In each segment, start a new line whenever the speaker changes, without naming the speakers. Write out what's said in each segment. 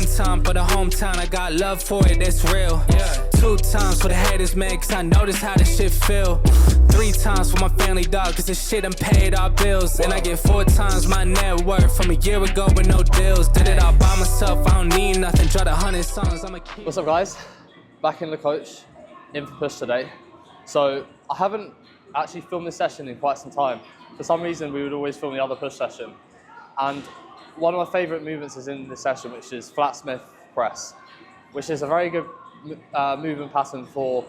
One time for the hometown, I got love for it, that's real. 2 times for the haters, man, cause I notice how this shit feel. 3 times for my family, dog, cause this shit done paid our bills. And I get 4 times my net worth from a year ago with no deals. Did it all by myself, I don't need nothing, dropped 100 songs, I'm a kid.
What's up guys? Back in the coach, in for push today. So I haven't actually filmed this session in quite some time. For some reason we would always film the other push session. And one of my favourite movements is in this session, which is flat Smith press, which is a very good movement pattern for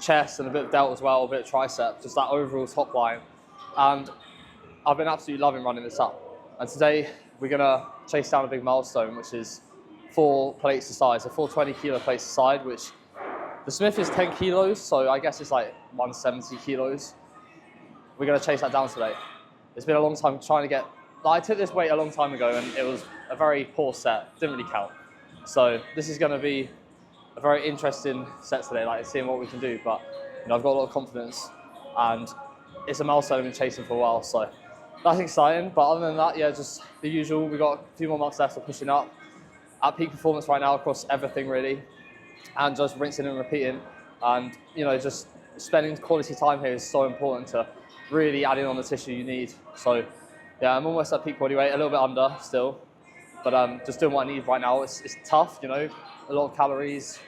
chest and a bit of delt as well, a bit of tricep, just that overall top line. And I've been absolutely loving running this up. And today we're gonna chase down a big milestone, which is 4 plates a side, so 4 20 kilo plates a side, which the Smith is 10 kilos, so I guess it's like 170 kilos. We're gonna chase that down today. It's been a long time trying to get, I took this weight a long time ago and it was a very poor set, didn't really count. So this is gonna be a very interesting set today, like seeing what we can do, but you know, I've got a lot of confidence and it's a milestone I've been chasing for a while, so that's exciting. But other than that, yeah, just the usual. We've got a few more months left of pushing up. At peak performance right now across everything really, and just rinsing and repeating. And you know, just spending quality time here is so important to really add in on the tissue you need. So yeah, I'm almost at peak body weight, a little bit under still, but just doing what I need right now. It's tough, you know, a lot of calories,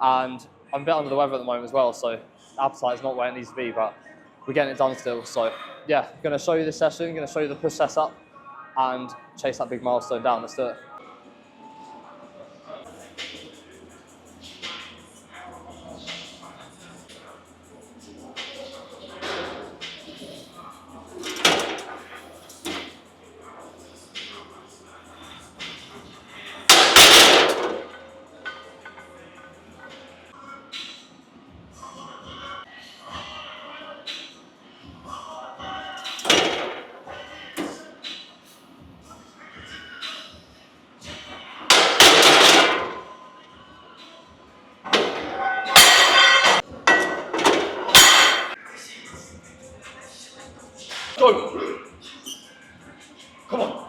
and I'm a bit under the weather at the moment as well, so appetite is not where it needs to be, but we're getting it done still. So yeah, gonna show you this session, gonna show you the push setup, and chase that big milestone down. Let's do it. Go! Come on!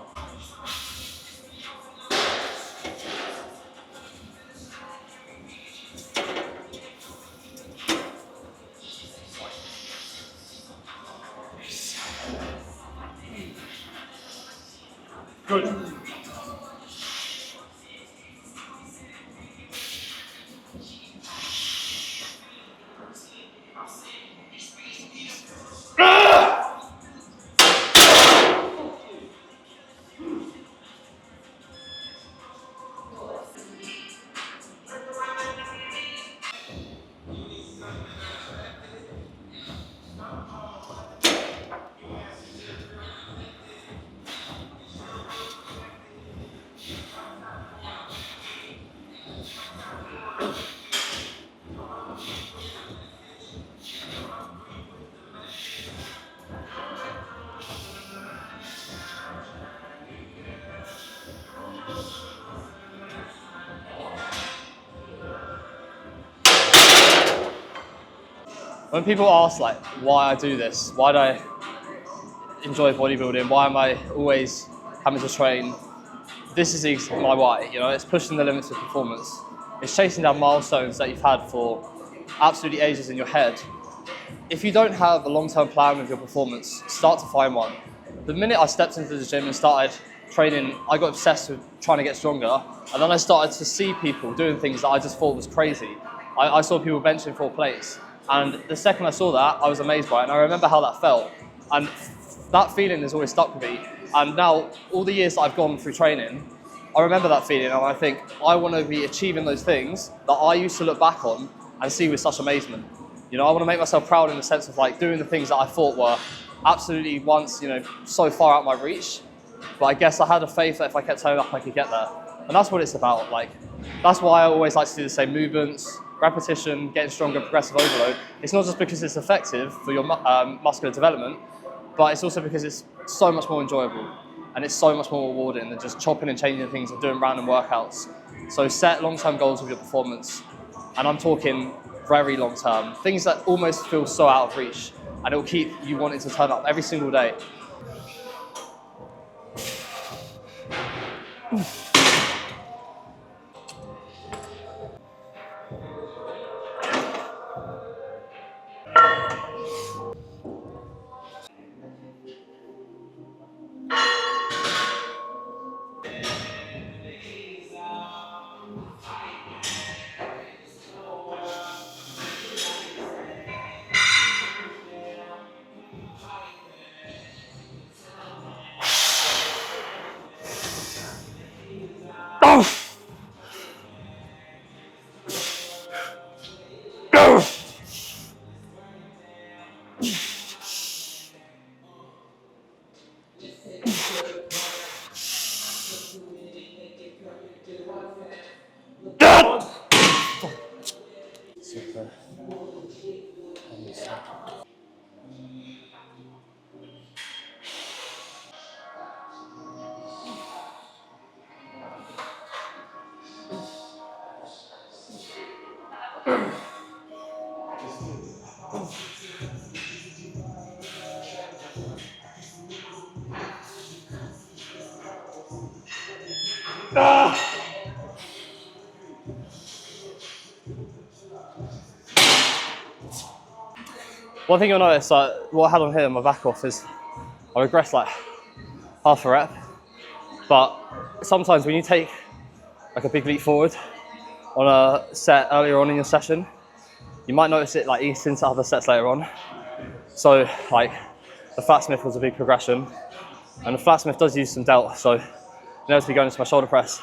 Good. When people ask like why I do this, why do I enjoy bodybuilding, why am I always having to train, this is my why, you know, it's pushing the limits of performance. It's chasing down milestones that you've had for absolutely ages in your head. If you don't have a long-term plan with your performance, start to find one. The minute I stepped into the gym and started training, I got obsessed with trying to get stronger, and then I started to see people doing things that I just thought was crazy. I saw people benching 4 plates. And the second I saw that, I was amazed by it, and I remember how that felt. And that feeling has always stuck with me. And now, all the years that I've gone through training, I remember that feeling, and I think I want to be achieving those things that I used to look back on and see with such amazement. You know, I want to make myself proud in the sense of like doing the things that I thought were absolutely once, you know, so far out of my reach. But I guess I had a faith that if I kept turning up, I could get there. And that's what it's about. Like, that's why I always like to do the same movements, repetition, getting stronger, progressive overload. It's not just because it's effective for your muscular development, but it's also because it's so much more enjoyable and it's so much more rewarding than just chopping and changing things and doing random workouts. So set long-term goals with your performance, and I'm talking very long-term, things that almost feel so out of reach, and it will keep you wanting to turn up every single day. Super. One thing you'll notice, what I had on here, my back off, is I regress like half a rep. But sometimes when you take like a big leap forward on a set earlier on in your session, you might notice it like eats into other sets later on. So like the flat smith was a big progression, and the flat smith does use some delt. So inevitably going into my shoulder press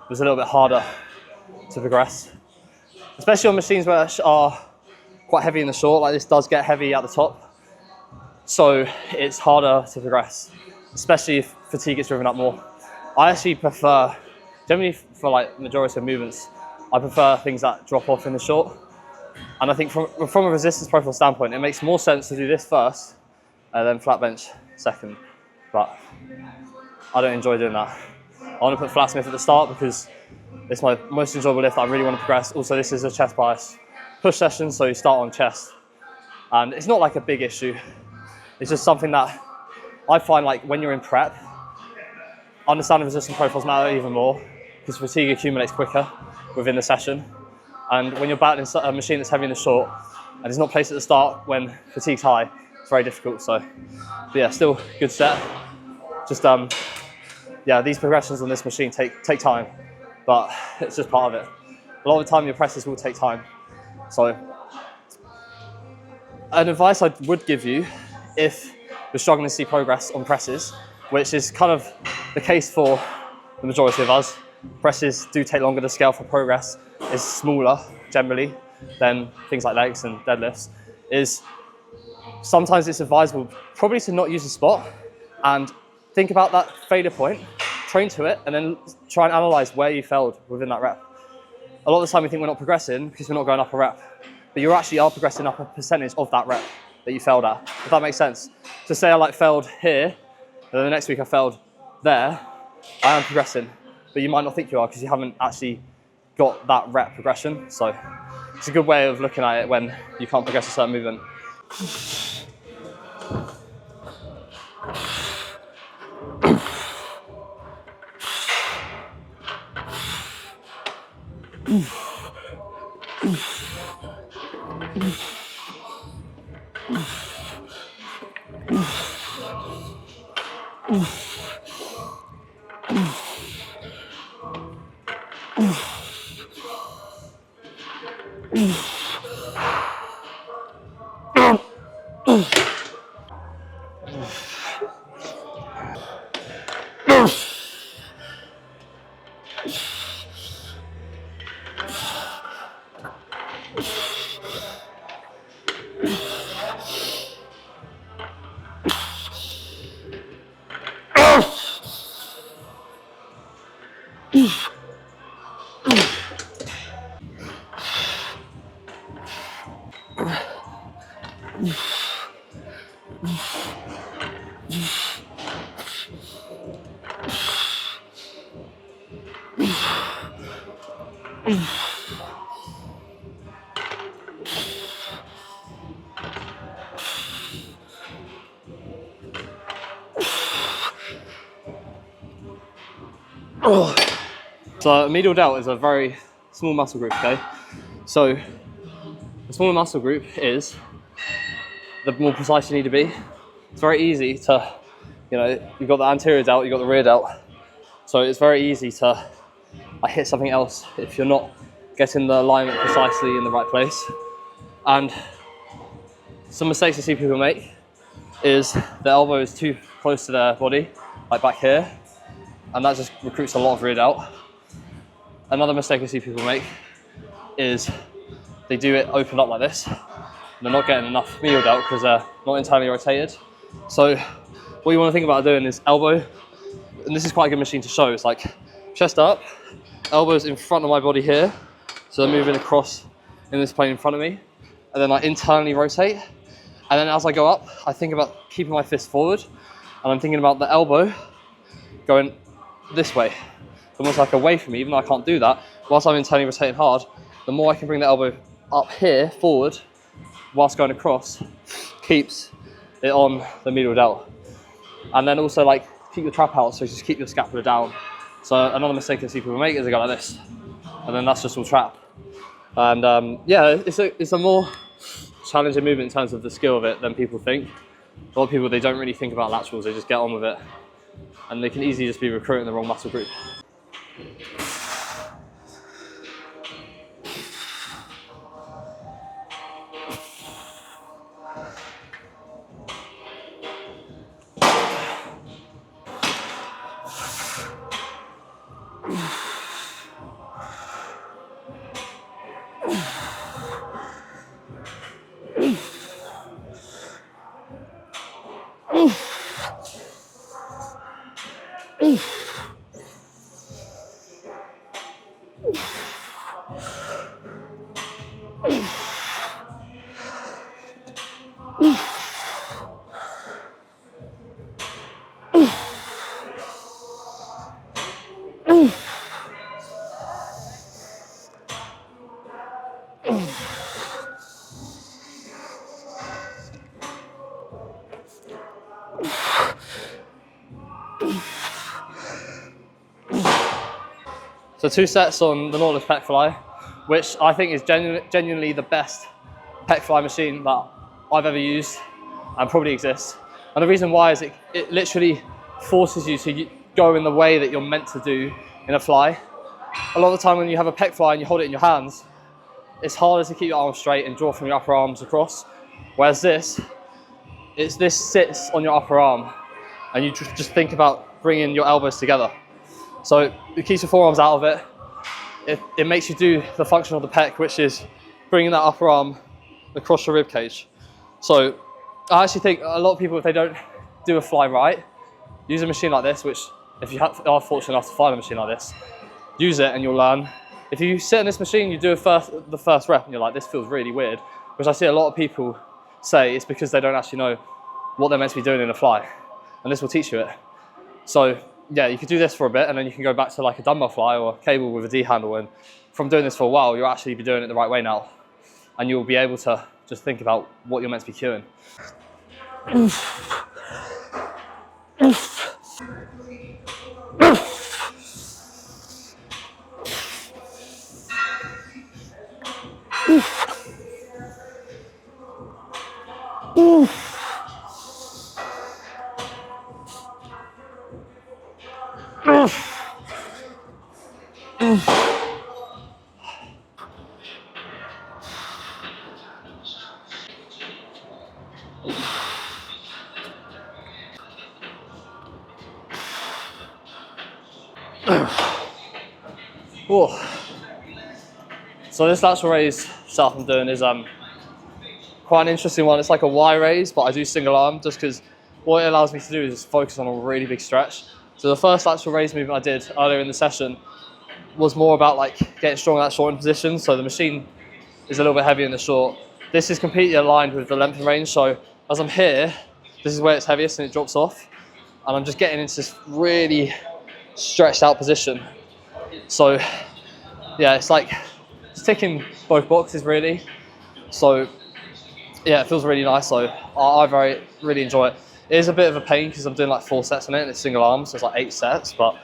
was a little bit harder to progress, especially on machines where are quite heavy in the short. Like this does get heavy at the top, so it's harder to progress, especially if fatigue gets driven up more. I actually prefer, generally for like majority of movements, I prefer things that drop off in the short. And I think from a resistance profile standpoint, it makes more sense to do this first and then flat bench second. But I don't enjoy doing that. I want to put flat smith at the start because it's my most enjoyable lift that I really want to progress. Also, this is a chest bias push session, so you start on chest. And it's not like a big issue. It's just something that I find like when you're in prep, understanding resistance profiles matter even more because fatigue accumulates quicker within the session. And when you're battling a machine that's heavy in the short and it's not placed at the start when fatigue's high, it's very difficult. So, but yeah, still good set. Just yeah, these progressions on this machine take time, but it's just part of it. A lot of the time your presses will take time. So an advice I would give you if you're struggling to see progress on presses, which is kind of the case for the majority of us, presses do take longer to scale for progress, is smaller generally than things like legs and deadlifts, is sometimes it's advisable probably to not use a spot and think about that failure point, train to it, and then try and analyze where you failed within that rep. A lot of the time we think we're not progressing because we're not going up a rep, but you actually are progressing up a percentage of that rep that you failed at, if that makes sense. So say I like failed here, and then the next week I failed there, I am progressing, but you might not think you are because you haven't actually got that rep progression. So it's a good way of looking at it when you can't progress a certain movement. So medial delt is a very small muscle group, okay? So the smaller muscle group is, the more precise you need to be. It's very easy to, you know, you've got the anterior delt, you've got the rear delt. So it's very easy to hit something else if you're not getting the alignment precisely in the right place. And some mistakes I see people make is the elbow is too close to their body, like back here, and that just recruits a lot of rear delt. another mistake I see people make is they do it open up like this. They're not getting enough medial delt because they're not internally rotated. So what you want to think about doing is elbow, and this is quite a good machine to show. It's like chest up, elbows in front of my body here. So they're moving across in this plane in front of me. And then I internally rotate. And then as I go up, I think about keeping my fist forward. And I'm thinking about the elbow going this way, almost like away from me, even though I can't do that. Whilst I'm internally rotating hard, the more I can bring the elbow up here, forward, whilst going across, keeps it on the medial delt. And then also like keep your trap out, so just keep your scapula down. So another mistake I see people make is they go like this, and then that's just all trap. And yeah, it's a more challenging movement in terms of the skill of it than people think. A lot of people, they don't really think about laterals, they just get on with it. And they can easily just be recruiting the wrong muscle group. So 2 sets on the Nautilus pec fly, which I think is genuinely the best pec fly machine that I've ever used and probably exists. And the reason why is it literally forces you to go in the way that you're meant to do in a fly. A lot of the time when you have a pec fly and you hold it in your hands, it's harder to keep your arms straight and draw from your upper arms across. Whereas this sits on your upper arm and you just think about bringing your elbows together. So it keeps your forearms out of it. It makes you do the function of the pec, which is bringing that upper arm across your rib cage. So I actually think a lot of people, if they don't do a fly right, use a machine like this, which if you are fortunate enough to find a machine like this, use it and you'll learn. If you sit on this machine, you do the first rep and you're like, this feels really weird, which I see a lot of people say it's because they don't actually know what they're meant to be doing in a fly. And this will teach you it. So yeah, you could do this for a bit and then you can go back to like a dumbbell fly or a cable with a D handle, and from doing this for a while, you'll actually be doing it the right way now. And you'll be able to just think about what you're meant to be cueing. Whoa. So this lateral raise setup I'm doing is quite an interesting one. It's like a Y raise, but I do single arm just because what it allows me to do is just focus on a really big stretch. So the first lateral raise movement I did earlier in the session was more about like getting strong in that shortened position. So the machine is a little bit heavier in the short. This is completely aligned with the length and range. So as I'm here, this is where it's heaviest and it drops off. And I'm just getting into this really stretched out position. So yeah, it's like it's ticking both boxes really. So yeah, it feels really nice. So I really enjoy it. It is a bit of a pain because I'm doing like 4 sets on it and it's single arm, so it's like 8 sets, but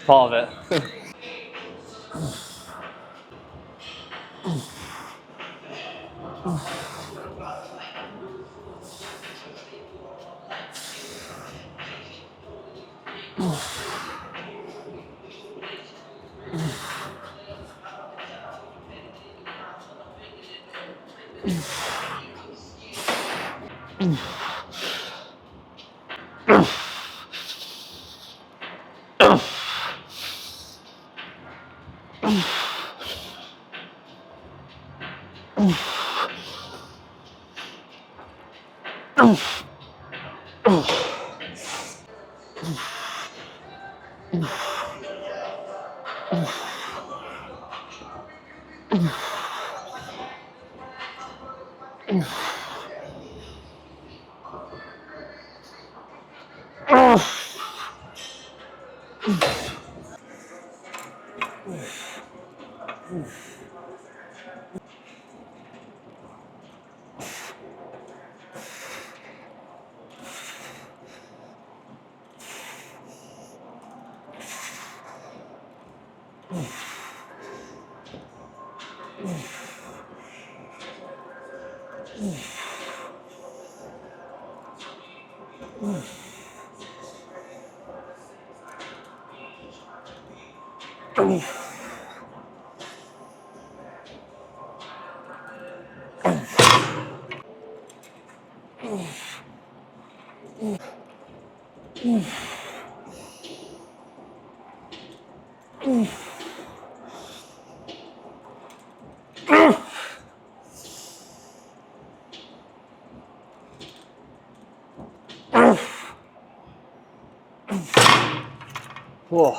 part of it. Whoa.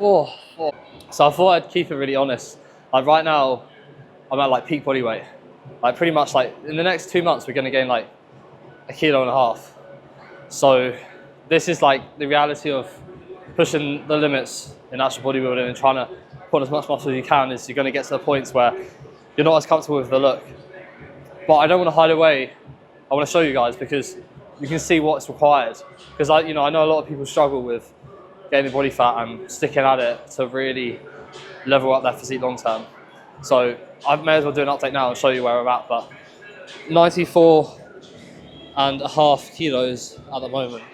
Oh, oh. So I thought I'd keep it really honest. Like right now, I'm at like peak body weight. Like pretty much like in the next 2 months, we're gonna gain like 1.5 kilos. So this is like the reality of pushing the limits in actual bodybuilding and trying to put as much muscle as you can. Is you're gonna get to the points where you're not as comfortable with the look. But I don't want to hide away. I want to show you guys because you can see what's required. Because I know a lot of people struggle with gaining body fat and sticking at it to really level up their physique long term. So I may as well do an update now and show you where I'm at. But 94.5 kilos at the moment.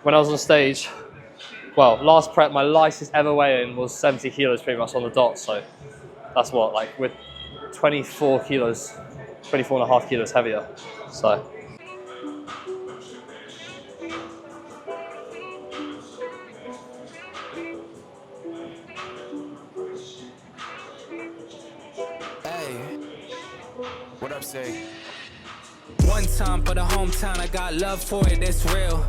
When I was on stage, well, last prep, my lightest ever weigh-in was 70 kilos pretty much on the dot. So that's what, like with 24 kilos, 24.5 kilos heavier. So.
What up, say? One time for the hometown, I got love for it, that's real.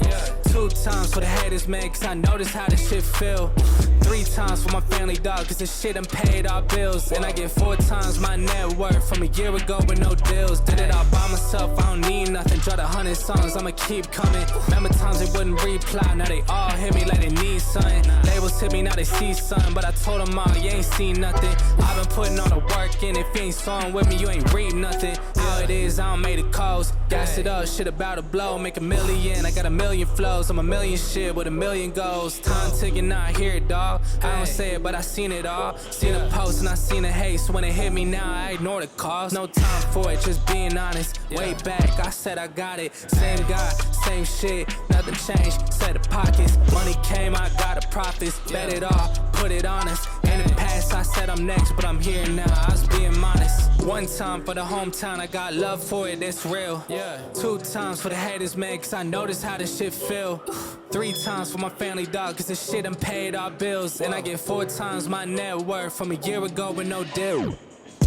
2 times for the haters, man, cause I notice how this shit feel. 3 times for my family, dog, cause this shit done paid our bills. And I get 4 times my net worth from a year ago with no deals. Did it all by myself, I don't need nothing. Dropped 100 songs, I'ma keep coming. Remember times they wouldn't reply, now they all hit me like they need something. Labels hit me, now they see something, but I told them all, you ain't seen nothing. I've been putting all the work in, if you ain't sawing with me, you ain't read nothing. How it is, I don't make the calls. Gas it up, shit about to blow, make 1 million. I got 1 million flows, I'm 1 million shit with 1 million goals. Time ticking, not here, dog. I don't say it, but I seen it all. Seen a post and I seen a hate, so when it hit me now, I ignore the calls. No time for it, just being honest. Way back, I said I got it. Same guy, same shit, nothing changed. Set the pockets, money came, I got the profits. Bet it all, put it on us. In the past, I said I'm next, but I'm here now. I was being honest. 1 time for the hometown, I got love for it, that's real. 2 times for the haters, man, cause I notice how this shit feel. 3 times for my family, dog, cause this shit done paid our bills. And I get 4 times my net worth from a year ago with no deal.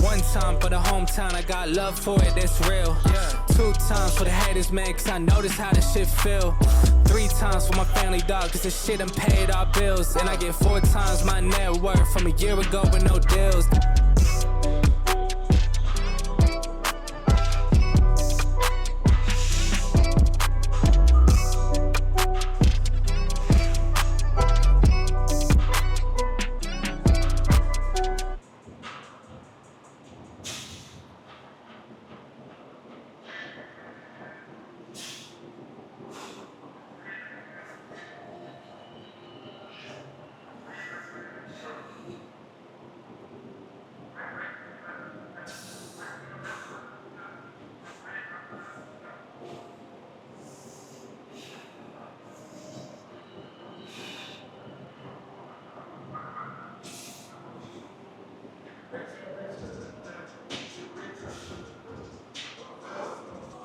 1 time for the hometown, I got love for it, that's real. 2 times for the haters, man, cause I notice how this shit feel. 3 3 times for my family dog, cause this shit done paid our bills. And I get 4 times my net worth from a year ago with no deals.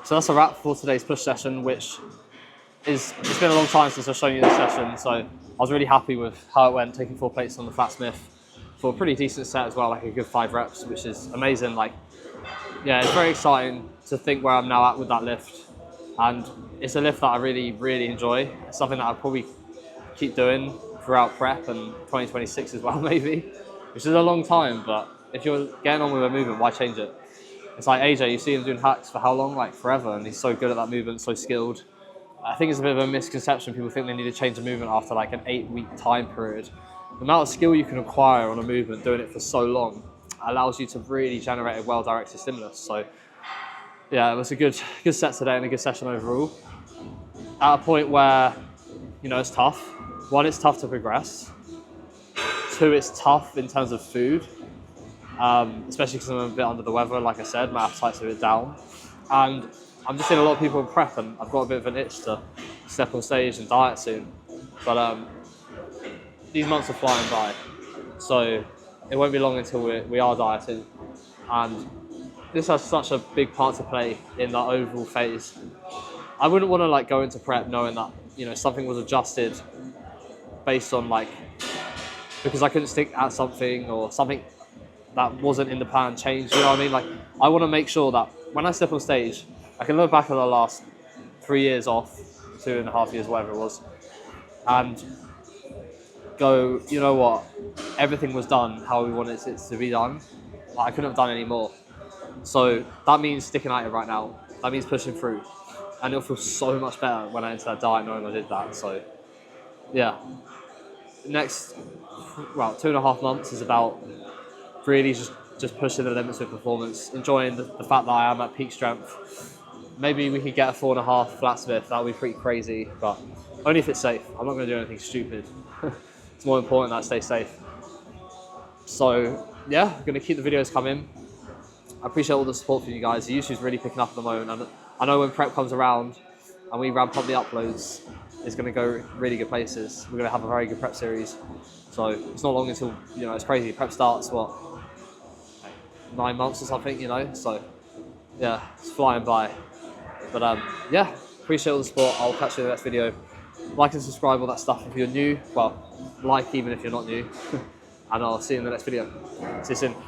So that's a wrap for today's push session, which it's been a long time since I've shown you this session, so I was really happy with how it went, taking 4 plates on the flat smith for a pretty decent set as well, like a good 5 reps, which is amazing. Like, yeah, it's very exciting to think where I'm now at with that lift, and it's a lift that I really, really enjoy. It's something that I'll probably keep doing throughout prep and 2026 as well, maybe, which is a long time, but if you're getting on with a movement, why change it? It's like AJ, you see him doing hacks for how long? Like forever, and he's so good at that movement, so skilled. I think it's a bit of a misconception. People think they need to change a movement after like an 8-week time period. The amount of skill you can acquire on a movement doing it for so long allows you to really generate a well-directed stimulus. So yeah, it was a good set today and a good session overall. At a point where, you know, it's tough. 1, it's tough to progress. 2, it's tough in terms of food. Especially because I'm a bit under the weather, like I said, my appetite's a bit down. And I'm just seeing a lot of people in prep, and I've got a bit of an itch to step on stage and diet soon. But these months are flying by, so it won't be long until we are dieting. And this has such a big part to play in that overall phase. I wouldn't want to like go into prep knowing that, you know, something was adjusted based on like, because I couldn't stick at something, or something that wasn't in the plan changed, you know what I mean? Like, I want to make sure that when I step on stage, I can look back at the last 3 years off, 2.5 years, whatever it was, and go, you know what, everything was done how we wanted it to be done. Like, I couldn't have done any more. So that means sticking at it right now. That means pushing through. And it'll feel so much better when I enter that diet knowing I did that. So yeah, next, well, 2.5 months is about really just pushing the limits with performance, enjoying the fact that I am at peak strength. Maybe we could get a 4.5 flat smith. That would be pretty crazy, but only if it's safe. I'm not going to do anything stupid. It's more important that I stay safe. So yeah, I'm going to keep the videos coming. I appreciate all the support from you guys. The YouTube's really picking up at the moment, and I know when prep comes around and we ramp up the uploads, it's going to go really good places. We're going to have a very good prep series. So it's not long until, you know, it's crazy. Prep starts, what, 9 months or something, you know? So yeah, it's flying by. But yeah, appreciate all the support. I'll catch you in the next video. Like and subscribe, all that stuff if you're new. Well, like even if you're not new. And I'll see you in the next video. See you soon.